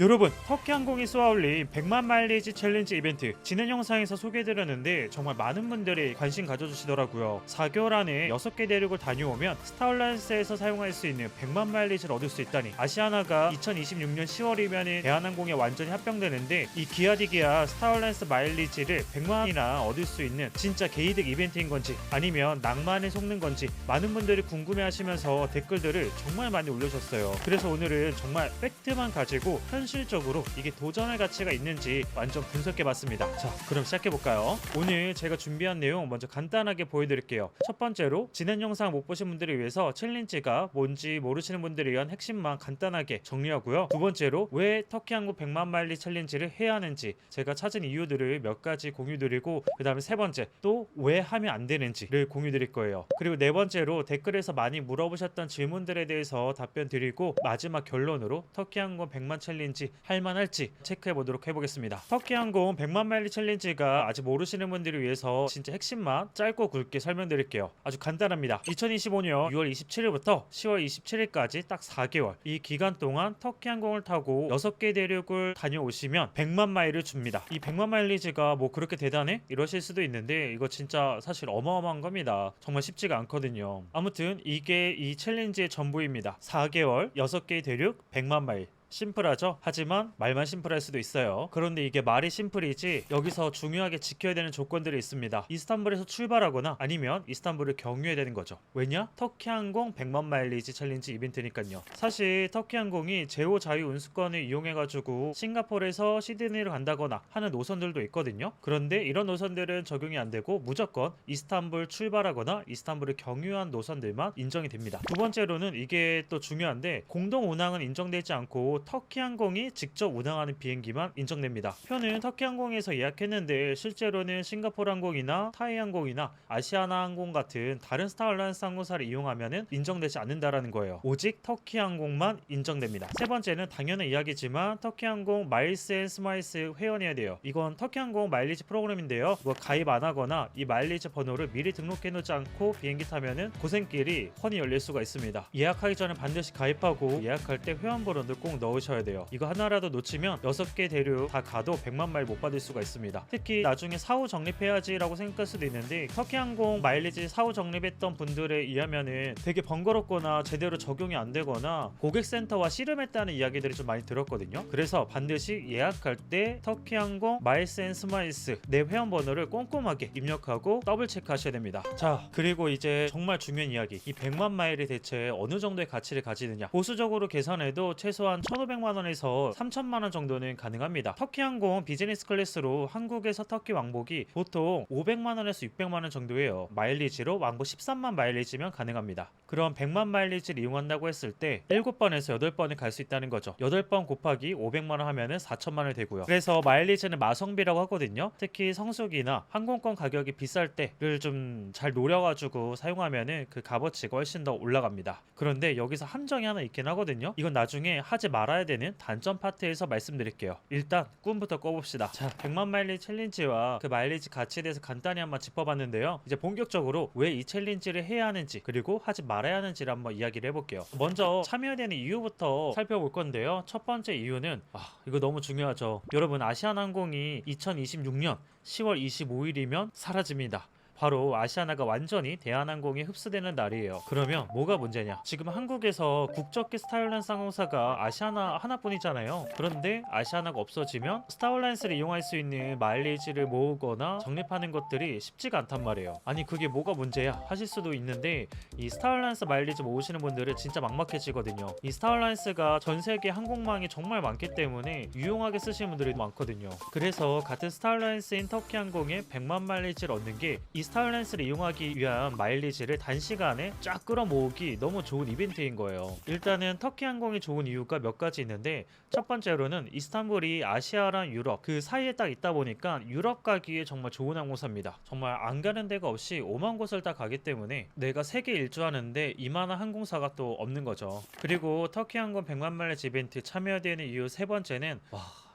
여러분, 터키항공이 쏘아올린 100만 마일리지 챌린지 이벤트 지난 영상에서 소개해드렸는데 정말 많은 분들이 관심 가져주시더라고요. 4개월 안에 6개 대륙을 다녀오면 스타얼라이언스에서 사용할 수 있는 100만 마일리지를 얻을 수 있다니. 아시아나가 2026년 10월이면 대한항공에 완전히 합병되는데 이 기아디기아 스타얼라이언스 마일리지를 100만이나 얻을 수 있는 진짜 개이득 이벤트인 건지 아니면 낭만에 속는 건지 많은 분들이 궁금해하시면서 댓글들을 정말 많이 올려주셨어요. 그래서 오늘은 정말 팩트만 가지고 현실적으로 이게 도전할 가치가 있는지 완전 분석해봤습니다. 자, 그럼 시작해볼까요? 오늘 제가 준비한 내용 먼저 간단하게 보여드릴게요. 첫 번째로 지난 영상 못 보신 분들을 위해서 챌린지가 뭔지 모르시는 분들을 위한 핵심만 간단하게 정리하고요. 두 번째로 왜 터키항공 100만 마일리 챌린지를 해야 하는지 제가 찾은 이유들을 몇 가지 공유드리고, 그 다음에 세 번째 또 왜 하면 안 되는지를 공유드릴 거예요. 그리고 네 번째로 댓글에서 많이 물어보셨던 질문들에 대해서 답변 드리고, 마지막 결론으로 터키항공 100만 챌린지 할만할지 체크해보도록 해보겠습니다. 터키항공 100만 마일리 챌린지가 아직 모르시는 분들을 위해서 진짜 핵심만 짧고 굵게 설명드릴게요. 아주 간단합니다. 2025년 6월 27일부터 10월 27일까지 딱 4개월 이 기간 동안 터키항공을 타고 6개 대륙을 다녀오시면 100만 마일을 줍니다. 이 100만 마일리지가 뭐 그렇게 대단해? 이러실 수도 있는데 이거 진짜 사실 어마어마한 겁니다. 정말 쉽지가 않거든요. 아무튼 이게 이 챌린지의 전부입니다. 4개월 6개 대륙 100만 마일. 심플하죠? 하지만 말만 심플할 수도 있어요. 그런데 이게 말이 심플이지 여기서 중요하게 지켜야 되는 조건들이 있습니다. 이스탄불에서 출발하거나 아니면 이스탄불을 경유해야 되는 거죠. 왜냐? 터키항공 100만 마일리지 챌린지 이벤트니까요. 사실 터키항공이 제호 자유 운수권을 이용해가지고 싱가포르에서 시드니를 간다거나 하는 노선들도 있거든요. 그런데 이런 노선들은 적용이 안 되고 무조건 이스탄불 출발하거나 이스탄불을 경유한 노선들만 인정이 됩니다. 두 번째로는 이게 또 중요한데, 공동 운항은 인정되지 않고 터키항공이 직접 운항하는 비행기만 인정됩니다. 표는 터키항공에서 예약했는데 실제로는 싱가포르 항공이나 타이 항공이나 아시아나 항공 같은 다른 스타얼라이언스 항공사를 이용하면 인정되지 않는다라는 거예요. 오직 터키항공만 인정됩니다. 세 번째는 당연한 이야기지만 터키항공 마일스 앤 스마일스 회원해야 돼요. 이건 터키항공 마일리지 프로그램인데요. 이거 가입 안 하거나 이 마일리지 번호를 미리 등록해 놓지 않고 비행기 타면은 고생길이 훤히 열릴 수가 있습니다. 예약하기 전에 반드시 가입하고 예약할 때 회원번호를 꼭 넣으셔야 돼요. 이거 하나라도 놓치면 6개 대륙 다 가도 100만 마일 못 받을 수가 있습니다. 특히 나중에 사후 적립해야지 라고 생각할 수도 있는데, 터키항공 마일리지 사후 적립했던 분들에 의하면은 되게 번거롭거나 제대로 적용이 안 되거나 고객센터와 씨름했다는 이야기들이 좀 많이 들었거든요. 그래서 반드시 예약할 때 터키항공 마일스 앤 스마일스 내 회원번호를 꼼꼼하게 입력하고 더블 체크하셔야 됩니다. 자, 그리고 이제 정말 중요한 이야기, 이 100만 마일이 대체 어느 정도의 가치를 가지느냐. 보수적으로 계산해도 최소한 1,500만원에서 3,000만원 정도는 가능합니다. 터키항공 비즈니스 클래스로 한국에서 터키 왕복이 보통 500만원에서 600만원 정도예요. 마일리지로 왕복 13만 마일리지면 가능합니다. 그럼 100만 마일리지를 이용한다고 했을 때 7번에서 8번을 갈 수 있다는 거죠. 8번 곱하기 500만원 하면은 4,000만원이 되고요. 그래서 마일리지는 마성비라고 하거든요. 특히 성수기나 항공권 가격이 비쌀 때를 좀 잘 노려가지고 사용하면은 그 값어치가 훨씬 더 올라갑니다. 그런데 여기서 함정이 하나 있긴 하거든요. 이건 나중에 하지 말아야 되는 단점 파트에서 말씀드릴게요. 일단 꿈부터 꿔봅시다. 자, 100만 마일리 챌린지와 그 마일리지 가치에 대해서 간단히 한번 짚어봤는데요. 이제 본격적으로 왜 이 챌린지를 해야 하는지 그리고 하지 말아야 하는지를 한번 이야기를 해볼게요. 먼저 참여되는 이유부터 살펴볼 건데요. 첫 번째 이유는 이거 너무 중요하죠. 여러분, 아시아나항공이 2026년 10월 25일이면 사라집니다. 바로 아시아나가 완전히 대한항공에 흡수되는 날이에요. 그러면 뭐가 문제냐? 지금 한국에서 국적기 스타얼라이언스 항공사가 아시아나 하나뿐이잖아요. 그런데 아시아나가 없어지면 스타얼라이언스를 이용할 수 있는 마일리지를 모으거나 적립하는 것들이 쉽지가 않단 말이에요. 아니, 그게 뭐가 문제야 하실 수도 있는데, 이 스타얼라이언스 마일리지 모으시는 분들은 진짜 막막해지거든요. 이 스타얼라이언스가 전 세계 항공망이 정말 많기 때문에 유용하게 쓰시는 분들이 많거든요. 그래서 같은 스타얼라이언스인 터키항공에 100만 마일리지를 얻는 게 이 스타얼라이언스를 이용하기 위한 마일리지를 단시간에 쫙 끌어모으기 너무 좋은 이벤트인 거예요. 일단은 터키항공이 좋은 이유가 몇 가지 있는데, 첫 번째로는 이스탄불이 아시아랑 유럽 그 사이에 딱 있다 보니까 유럽 가기에 정말 좋은 항공사입니다. 정말 안 가는 데가 없이 5만 곳을 다 가기 때문에 내가 세계 일주하는데 이만한 항공사가 또 없는 거죠. 그리고 터키항공 100만 마일리지 이벤트 참여되는 이유 세 번째는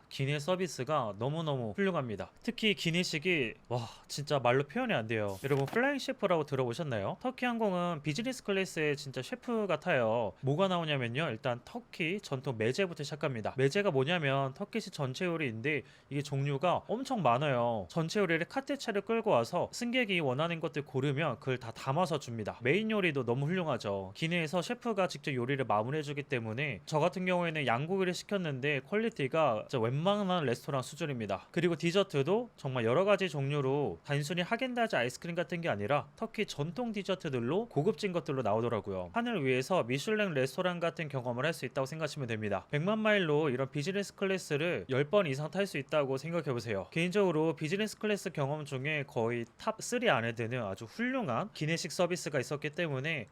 기내 서비스가 너무너무 훌륭합니다. 특히 기내식이 와 진짜 말로 표현이 안 돼요. 여러분 플라잉 셰프라고 들어보셨나요? 터키 항공은 비즈니스 클래스의 진짜 셰프 같아요. 뭐가 나오냐면요, 일단 터키 전통 메제부터 시작합니다. 메제가 뭐냐면 터키식 전체 요리인데 이게 종류가 엄청 많아요. 전체 요리를 카테차를 끌고 와서 승객이 원하는 것들 고르면 그걸 다 담아서 줍니다. 메인 요리도 너무 훌륭하죠. 기내에서 셰프가 직접 요리를 마무리해주기 때문에 저 같은 경우에는 양고기를 시켰는데 퀄리티가 진짜 웬만한 레스토랑 수준입니다. 그리고 디저트도 정말 여러가지 종류로 단순히 하겐다즈 아이스크림 같은 게 아니라 터키 전통 디저트들로 고급진 것들로 나오더라고요. 하늘 위에서 미슐랭 레스토랑 같은 경험을 할 수 있다고 생각하시면 됩니다. 100만 마일로 이런 비즈니스 클래스를 10번 이상 탈 수 있다고 생각해보세요. 개인적으로 비즈니스 클래스 경험 중에 거의 탑 3 안에 드는 아주 훌륭한 기내식 서비스가 있었기 때문에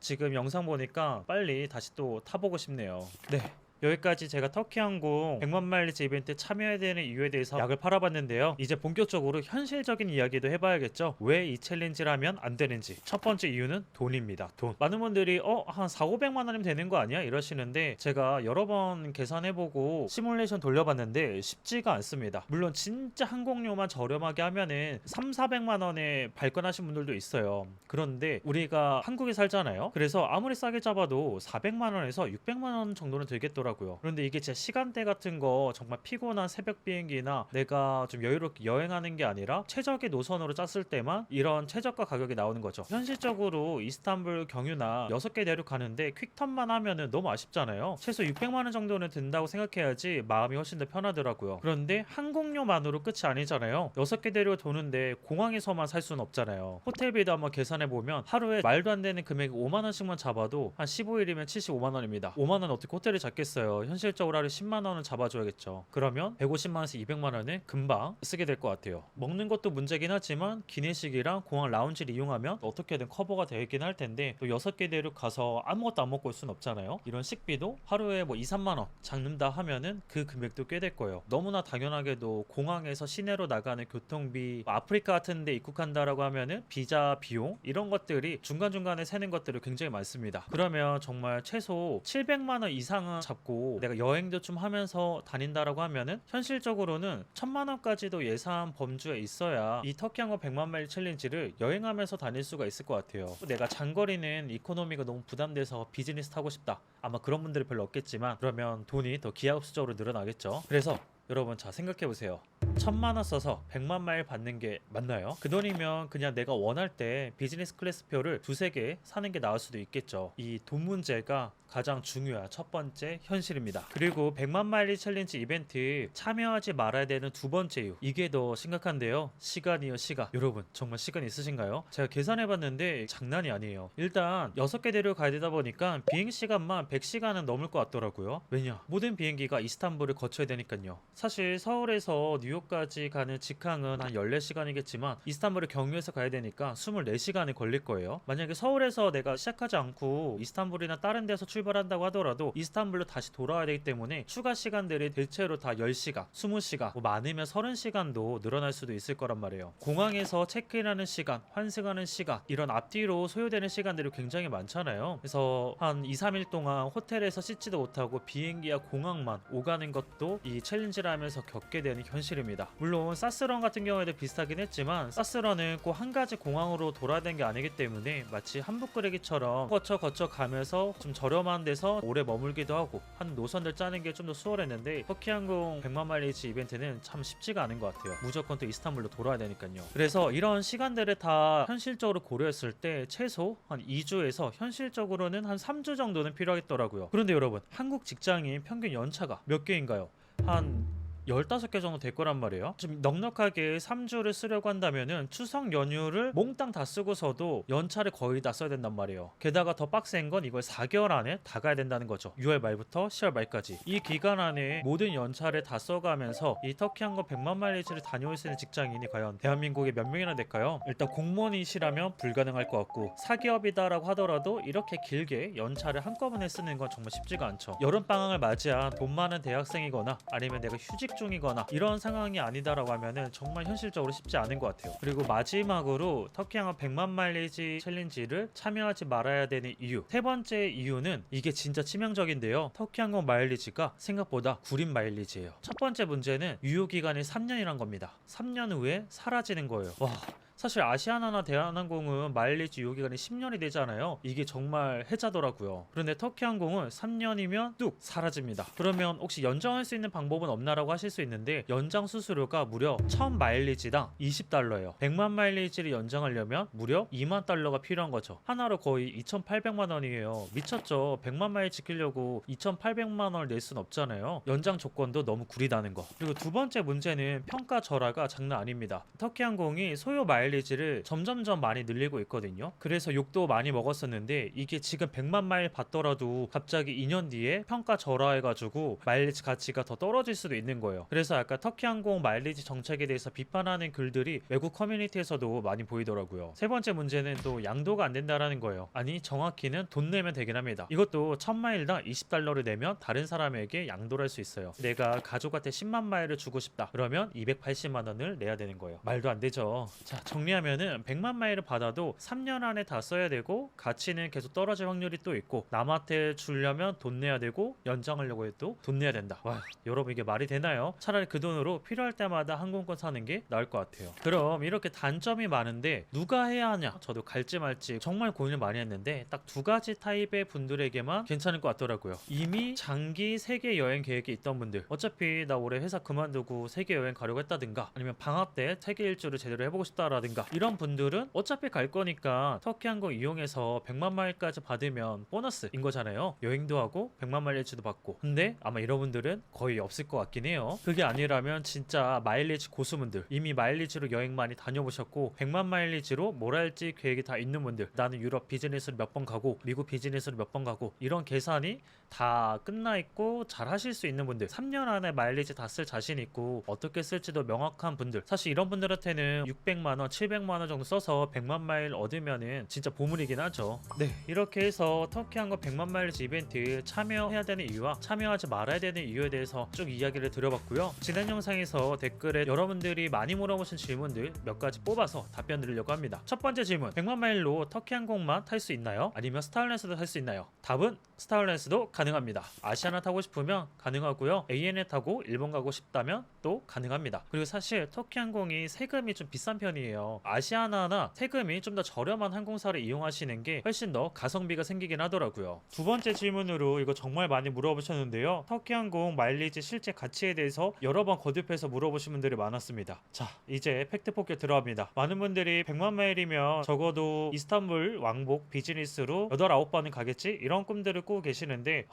지금 영상 보니까 빨리 다시 또 타보고 싶네요. 네, 여기까지 제가 터키 항공 100만 마일리지 이벤트 참여해야 되는 이유에 대해서 약을 팔아봤는데요. 이제 본격적으로 현실적인 이야기도 해봐야겠죠. 왜 이 챌린지를 하면 안 되는지. 첫 번째 이유는 돈입니다. 돈. 많은 분들이 한 4,500만 원이면 되는 거 아니야? 이러시는데 제가 여러 번 계산해보고 시뮬레이션 돌려봤는데 쉽지가 않습니다. 물론 진짜 항공료만 저렴하게 하면은 3,400만 원에 발권하신 분들도 있어요. 그런데 우리가 한국에 살잖아요. 그래서 아무리 싸게 잡아도 400만 원에서 600만 원 정도는 들겠더라고요. 그런데 이게 제 시간대 같은 거 정말 피곤한 새벽 비행기나 내가 좀 여유롭게 여행하는 게 아니라 최적의 노선으로 짰을 때만 이런 최저가 가격이 나오는 거죠. 현실적으로 이스탄불 경유나 6개 대륙 가는데 퀵턴만 하면은 너무 아쉽잖아요. 최소 600만 원 정도는 든다고 생각해야지 마음이 훨씬 더 편하더라고요. 그런데 항공료만으로 끝이 아니잖아요. 6개 대륙을 도는데 공항에서만 살 수는 없잖아요. 호텔비도 한번 계산해보면 하루에 말도 안 되는 금액 5만 원씩만 잡아도 한 15일이면 75만 원입니다. 5만 원 어떻게 호텔을 잡겠어요. 현실적으로 하루에 10만 원은 잡아줘야겠죠. 그러면 150만 원에서 200만 원을 금방 쓰게 될 것 같아요. 먹는 것도 문제긴 하지만 기내식이랑 공항 라운지를 이용하면 어떻게든 커버가 되긴 할 텐데 또 6개 대륙 가서 아무것도 안 먹고 올 순 없잖아요. 이런 식비도 하루에 뭐 2, 3만 원 잡는다 하면은 그 금액도 꽤 될 거예요. 너무나 당연하게도 공항에서 시내로 나가는 교통비, 아프리카 같은 데 입국한다라고 하면은 비자 비용 이런 것들이 중간중간에 새는 것들이 굉장히 많습니다. 그러면 정말 최소 700만 원 이상은 잡고 내가 여행도 좀 하면서 다닌다라고 하면은 현실적으로는 1,000만 원까지도 예산 범주에 있어야 이 터키 항공 100만 마일 챌린지를 여행하면서 다닐 수가 있을 것 같아요. 내가 장거리는 이코노미가 너무 부담돼서 비즈니스 타고 싶다. 아마 그런 분들이 별로 없겠지만 그러면 돈이 더 기하급수적으로 늘어나겠죠. 그래서 여러분 자 생각해보세요. 1,000만 원 써서 100만 마일 받는 게 맞나요? 그 돈이면 그냥 내가 원할 때 비즈니스 클래스 표를 2-3개 사는 게 나을 수도 있겠죠. 이 돈 문제가 가장 중요한 첫 번째 현실입니다. 그리고 100만 마일리 챌린지 이벤트 참여하지 말아야 되는 두 번째 이유, 이게 더 심각한데요. 시간이요, 시간. 여러분 정말 시간 있으신가요? 제가 계산해봤는데 장난이 아니에요. 일단 6개 대륙 가야 되다 보니까 비행시간만 100시간은 넘을 것 같더라고요. 왜냐? 모든 비행기가 이스탄불을 거쳐야 되니까요. 사실 서울에서 뉴욕까지 가는 직항은 한 14시간이겠지만 이스탄불을 경유해서 가야 되니까 24시간이 걸릴 거예요. 만약에 서울에서 내가 시작하지 않고 이스탄불이나 다른 데서 출발한다고 하더라도 이스탄불로 다시 돌아와야 되기 때문에 추가 시간들이 대체로 다 10시간, 20시간, 뭐 많으면 30시간도 늘어날 수도 있을 거란 말이에요. 공항에서 체크인하는 시간, 환승하는 시간, 이런 앞뒤로 소요되는 시간들이 굉장히 많잖아요. 그래서 한 2-3일 동안 호텔에서 씻지도 못하고 비행기와 공항만 오가는 것도 이 챌린지를 하면서 겪게 되는 현실입니다. 물론 사스런 같은 경우에도 비슷하긴 했지만 사스런은 꼭 한 가지 공항으로 돌아야 되는 게 아니기 때문에 마치 한북끄레기처럼 거쳐 가면서 좀 저렴한 데서 오래 머물기도 하고 하는 노선들 짜는 게 좀 더 수월했는데 터키항공 100만 마일리지 이벤트는 참 쉽지가 않은 것 같아요. 무조건 또 이스탄불로 돌아야 되니까요. 그래서 이런 시간들을 다 현실적으로 고려했을 때 최소 한 2주에서 현실적으로는 한 3주 정도는 필요하겠더라고요. 그런데 여러분 한국 직장인 평균 연차가 몇 개인가요? 한 15개 정도 될 거란 말이에요. 좀 넉넉하게 3주를 쓰려고 한다면은 추석 연휴를 몽땅 다 쓰고서도 연차를 거의 다 써야 된단 말이에요. 게다가 더 빡센 건 이걸 4개월 안에 다 가야 된다는 거죠. 6월 말부터 10월 말까지. 이 기간 안에 모든 연차를 다 써가면서 이 터키 항공 100만 마일리지를 다녀올 수 있는 직장인이 과연 대한민국에 몇 명이나 될까요? 일단 공무원이시라면 불가능할 것 같고 사기업이다라고 하더라도 이렇게 길게 연차를 한꺼번에 쓰는 건 정말 쉽지가 않죠. 여름방학을 맞이한 돈 많은 대학생이거나 아니면 내가 휴직 중이거나 이런 상황이 아니다라고 하면은 정말 현실적으로 쉽지 않은 것 같아요. 그리고 마지막으로 터키항공 100만 마일리지 챌린지를 참여하지 말아야 되는 이유, 세 번째 이유는 이게 진짜 치명적인데요. 터키항공 마일리지가 생각보다 구린 마일리지예요. 첫 번째 문제는 유효기간이 3년이란 겁니다. 3년 후에 사라지는 거예요. 와, 사실 아시아나나 대한항공은 마일리지 유효기간이 10년이 되잖아요. 이게 정말 해자더라고요. 그런데 터키항공은 3년이면 뚝 사라집니다. 그러면 혹시 연장할 수 있는 방법은 없나라고 하실 수 있는데 연장 수수료가 무려 1000 마일리지당 20달러예요. 100만 마일리지를 연장하려면 무려 2만 달러가 필요한 거죠. 하나로 거의 2800만 원이에요. 미쳤죠. 100만 마일 지키려고 2800만 원을 낼 순 없잖아요. 연장 조건도 너무 구리다는 거. 그리고 두 번째 문제는 평가 절하가 장난 아닙니다. 터키항공이 소요 마일리지를 점점점 많이 늘리고 있거든요. 그래서 욕도 많이 먹었었는데 이게 지금 100만 마일 받더라도 갑자기 2년 뒤에 평가 절하해가지고 마일리지 가치가 더 떨어질 수도 있는 거예요. 그래서 약간 터키항공 마일리지 정책에 대해서 비판하는 글들이 외국 커뮤니티에서도 많이 보이더라고요. 세 번째 문제는 또 양도가 안 된다라는 거예요. 아니 정확히는 돈 내면 되긴 합니다. 이것도 1000마일당 20달러를 내면 다른 사람에게 양도를 할 수 있어요. 내가 가족한테 10만 마일을 주고 싶다 그러면 280만 원을 내야 되는 거예요. 말도 안 되죠. 자, 정리하면은 100만 마일을 받아도 3년 안에 다 써야 되고 가치는 계속 떨어질 확률이 또 있고 남한테 주려면 돈 내야 되고 연장하려고 해도 돈 내야 된다. 와, 여러분 이게 말이 되나요? 차라리 그 돈으로 필요할 때마다 항공권 사는 게 나을 것 같아요. 그럼 이렇게 단점이 많은데 누가 해야 하냐? 저도 갈지 말지 정말 고민을 많이 했는데 딱 두 가지 타입의 분들에게만 괜찮을 것 같더라고요. 이미 장기 세계 여행 계획이 있던 분들, 어차피 나 올해 회사 그만두고 세계 여행 가려고 했다든가 아니면 방학 때 세계 일주를 제대로 해보고 싶다라든가 이런 분들은 어차피 갈 거니까 터키항공 이용해서 100만 마일까지 받으면 보너스인 거잖아요. 여행도 하고 100만 마일리지도 받고. 근데 아마 이런 분들은 거의 없을 것 같긴 해요. 그게 아니라면 진짜 마일리지 고수분들, 이미 마일리지로 여행 많이 다녀보셨고 100만 마일리지로 뭘 할지 계획이 다 있는 분들, 나는 유럽 비즈니스로 몇 번 가고 미국 비즈니스로 몇 번 가고 이런 계산이 다 끝나 있고 잘 하실 수 있는 분들, 3년 안에 마일리지 다 쓸 자신 있고 어떻게 쓸지도 명확한 분들, 사실 이런 분들한테는 600만 원, 700만 원 정도 써서 100만 마일 얻으면은 진짜 보물이긴 하죠. 네, 이렇게 해서 터키항공 100만 마일리지 이벤트 참여해야 되는 이유와 참여하지 말아야 되는 이유에 대해서 쭉 이야기를 드려봤고요. 지난 영상에서 댓글에 여러분들이 많이 물어보신 질문들 몇 가지 뽑아서 답변 드리려고 합니다. 첫 번째 질문, 100만 마일로 터키항공만 탈 수 있나요? 아니면 스타얼랜스도 탈 수 있나요? 답은 스타얼랜스도 가능합니다. 아시아나 타고 싶으면 가능하고요. ANA 타고 일본 가고 싶다면 또 가능합니다. 그리고 사실 터키항공이 세금이 좀 비싼 편이에요. 아시아나나 세금이 좀 더 저렴한 항공사를 이용하시는 게 훨씬 더 가성비가 생기긴 하더라고요. 두 번째 질문으로 이거 정말 많이 물어보셨는데요. 터키항공 마일리지 실제 가치에 대해서 여러 번 거듭해서 물어보신 분들이 많았습니다. 자, 이제 팩트 폭격 들어갑니다. 많은 분들이 100만 마일이면 적어도 이스탄불 왕복 비즈니스로 8, 9번은 가겠지? 이런 꿈들을 꾸고 계시는데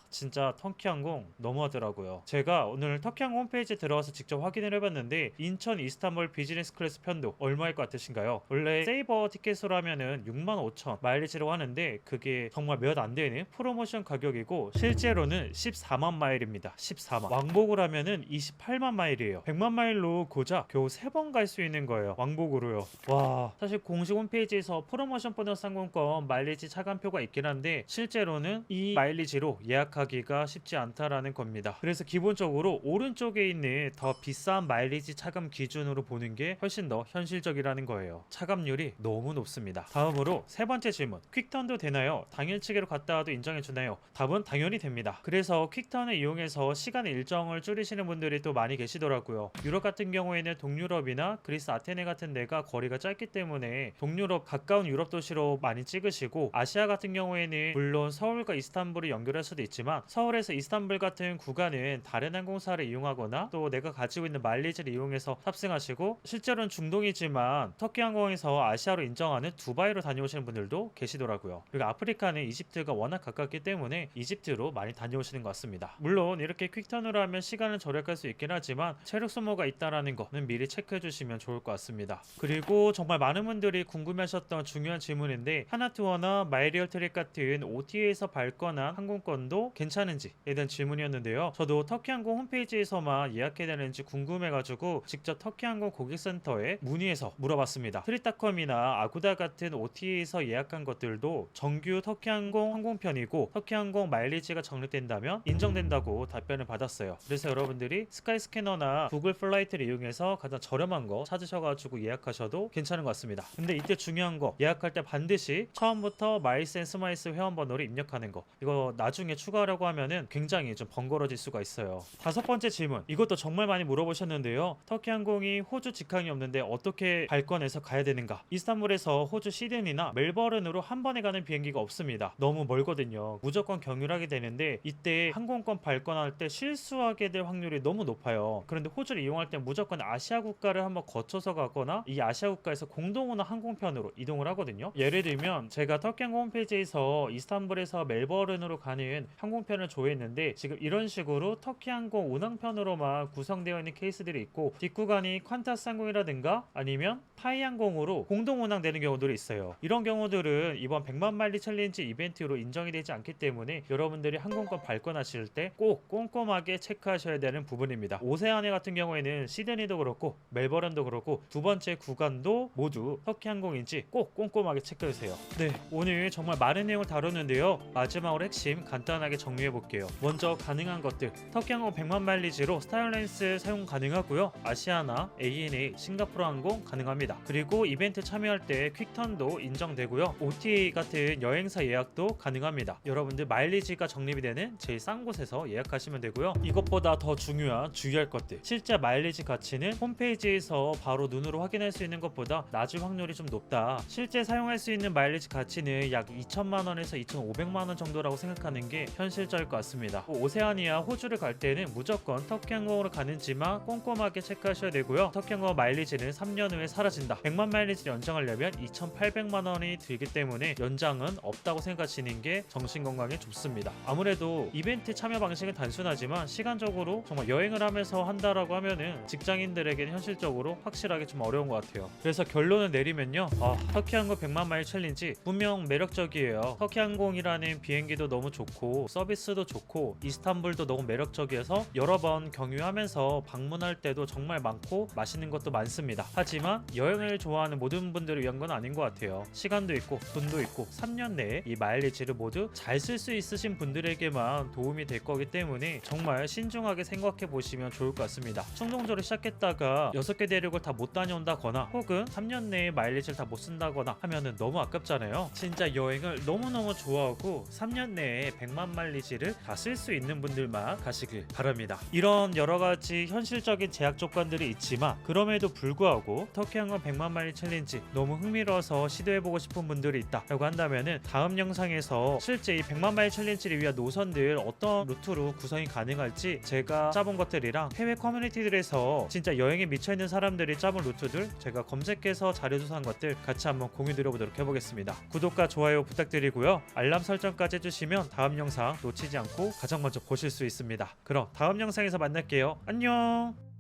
진짜 터키항공 너무하더라고요. 제가 오늘 터키항공 홈페이지에 들어가서 직접 확인을 해봤는데 인천 이스탄불 비즈니스 클래스 편도 얼마일 것 같으신가요? 원래 세이버 티켓으로 하면은 65,000 마일리지라고 하는데 그게 정말 몇 안 되는 프로모션 가격이고 실제로는 14만 마일입니다. 14만. 왕복을 하면은 28만 마일이에요. 100만 마일로 고작 겨우 3번 갈 수 있는 거예요. 왕복으로요. 와, 사실 공식 홈페이지에서 프로모션 보너스 항공권 마일리지 차감표가 있긴 한데 실제로는 이 마일리지로 예약하기가 쉽지 않다라는 겁니다. 그래서 기본적으로 오른쪽에 있는 더 비싼 마일리지 차감 기준으로 보는 게 훨씬 더 현실적이라는 거예요. 차감률이 너무 높습니다. 다음으로 세 번째 질문, 퀵턴도 되나요? 당일치기로 갔다 와도 인정해주나요? 답은 당연히 됩니다. 그래서 퀵턴을 이용해서 시간의 일정을 줄이시는 분들이 또 많이 계시더라고요. 유럽 같은 경우에는 동유럽이나 그리스 아테네 같은 데가 거리가 짧기 때문에 동유럽 가까운 유럽 도시로 많이 찍으시고 아시아 같은 경우에는 물론 서울과 이스탄불을 연결할 수도 있지만 서울에서 이스탄불 같은 구간은 다른 항공사를 이용하거나 또 내가 가지고 있는 마일리지를 이용해서 탑승하시고 실제로는 중동이지만 터키항공에서 아시아로 인정하는 두바이로 다녀오시는 분들도 계시더라고요. 그리고 아프리카는 이집트가 워낙 가깝기 때문에 이집트로 많이 다녀오시는 것 같습니다. 물론 이렇게 퀵턴으로 하면 시간을 절약할 수 있긴 하지만 체력 소모가 있다는 거는 미리 체크해 주시면 좋을 것 같습니다. 그리고 정말 많은 분들이 궁금해하셨던 중요한 질문인데 하나투어나 마이리얼 트립 같은 OTA에서 발권한 항공권도 괜찮은지에 대한 질문이었는데요. 저도 터키항공 홈페이지에서만 예약해야 되는지 궁금해가지고 직접 터키항공 고객센터에 문의해서 물어봤습니다. 트립닷컴이나 아구다 같은 OTA에서 예약한 것들도 정규 터키항공 항공편이고 터키항공 마일리지가 적립된다면 인정된다고 답변을 받았어요. 그래서 여러분들이 스카이스캐너나 구글 플라이트를 이용해서 가장 저렴한 거 찾으셔가지고 예약하셔도 괜찮은 것 같습니다. 근데 이때 중요한 거, 예약할 때 반드시 처음부터 마일스 앤 스마일스 회원번호를 입력하는 거, 이거 나중에 추가하려고 하면은 굉장히 좀 번거로워질 수가 있어요. 다섯 번째 질문, 이것도 정말 많이 물어보셨는데요. 터키항공이 호주 직항이 없는데 어떻게 발권해서 가야 되는가? 이스탄불에서 호주 시드니나 멜버른으로 한 번에 가는 비행기가 없습니다. 너무 멀거든요. 무조건 경유하게 되는데 이때 항공권 발권할 때 실수하게 될 확률이 너무 높아요. 그런데 호주를 이용할 때 무조건 아시아 국가를 한번 거쳐서 가거나 이 아시아 국가에서 공동운항 항공편으로 이동을 하거든요. 예를 들면 제가 터키항공 홈페이지에서 이스탄불에서 멜버른으로 가는 항공편을 조회했는데 지금 이런 식으로 터키항공 운항편으로만 구성되어 있는 케이스들이 있고 뒷구간이 퀀타스 항공이라든가 아니면 타이항공으로 공동 운항되는 경우들이 있어요. 이런 경우들은 이번 100만 마일리 챌린지 이벤트로 인정이 되지 않기 때문에 여러분들이 항공권 발권하실 때 꼭 꼼꼼하게 체크하셔야 되는 부분입니다. 오세아네 같은 경우에는 시드니도 그렇고 멜버른도 그렇고 두 번째 구간도 모두 터키항공인지 꼭 꼼꼼하게 체크해주세요. 네, 오늘 정말 많은 내용을 다뤘는데요. 마지막으로 핵심 간단하게 정리해 볼게요. 먼저 가능한 것들, 터키항공 100만 마일리지로 스타일랜스 사용 가능하고요. 아시아나, ANA, 싱가포르 항공 가능합니다. 그리고 이벤트 참여할 때 퀵턴도 인정되고요. OTA 같은 여행사 예약도 가능합니다. 여러분들 마일리지가 적립이 되는 제일 싼 곳에서 예약하시면 되고요. 이것보다 더 중요한 주의할 것들, 실제 마일리지 가치는 홈페이지에서 바로 눈으로 확인할 수 있는 것보다 낮을 확률이 좀 높다. 실제 사용할 수 있는 마일리지 가치는 약 2천만 원에서 2,500만 원 정도라고 생각하는 게 현실적일 것 같습니다. 오세아니아, 호주를 갈 때는 무조건 터키항공으로 가는지만 꼼꼼하게 체크하셔야 되고요. 터키항공 마일리지는 3년 후에 사라진다. 100만 마일리지를 연장하려면 2,800만 원이 들기 때문에 연장은 없다고 생각하시는 게 정신건강에 좋습니다. 아무래도 이벤트 참여 방식은 단순하지만 시간적으로 정말 여행을 하면서 한다라고 하면은 직장인들에게는 현실적으로 확실하게 좀 어려운 것 같아요. 그래서 결론을 내리면요, 터키항공 100만 마일 챌린지 분명 매력적이에요. 터키항공이라는 비행기도 너무 좋고 서비스도 좋고 이스탄불도 너무 매력적이어서 여러 번 경유하면서 방문할 때도 정말 많고 맛있는 것도 많습니다. 하지만 여행을 좋아하는 모든 분들을 위한 건 아닌 것 같아요. 시간도 있고 돈도 있고 3년 내에 이 마일리지를 모두 잘 쓸 수 있으신 분들에게만 도움이 될 거기 때문에 정말 신중하게 생각해 보시면 좋을 것 같습니다. 충동적으로 시작했다가 6개 대륙을 다 못 다녀온다거나 혹은 3년 내에 마일리지를 다 못 쓴다거나 하면은 너무 아깝잖아요. 진짜 여행을 너무너무 좋아하고 3년 내에 100만 마일리지를 다 쓸 수 있는 분들만 가시길 바랍니다. 이런 여러가지 현실적인 제약 조건들이 있지만 그럼에도 불구하고 터키항공 100만 마일 챌린지 너무 흥미로워서 시도해보고 싶은 분들이 있다 라고 한다면은 다음 영상에서 실제 이 100만 마일 챌린지를 위한 노선들 어떤 루트로 구성이 가능할지 제가 짜본 것들이랑 해외 커뮤니티들에서 진짜 여행에 미쳐있는 사람들이 짜본 루트들 제가 검색해서 자료조사한 것들 같이 한번 공유 드려보도록 해보겠습니다. 구독과 좋아요 부탁드리고요. 알람 설정까지 해주시면 다음 영상 놓치지 않고 가장 먼저 보실 수 있습니다. 그럼 다음 영상에서 만날게요. 안녕.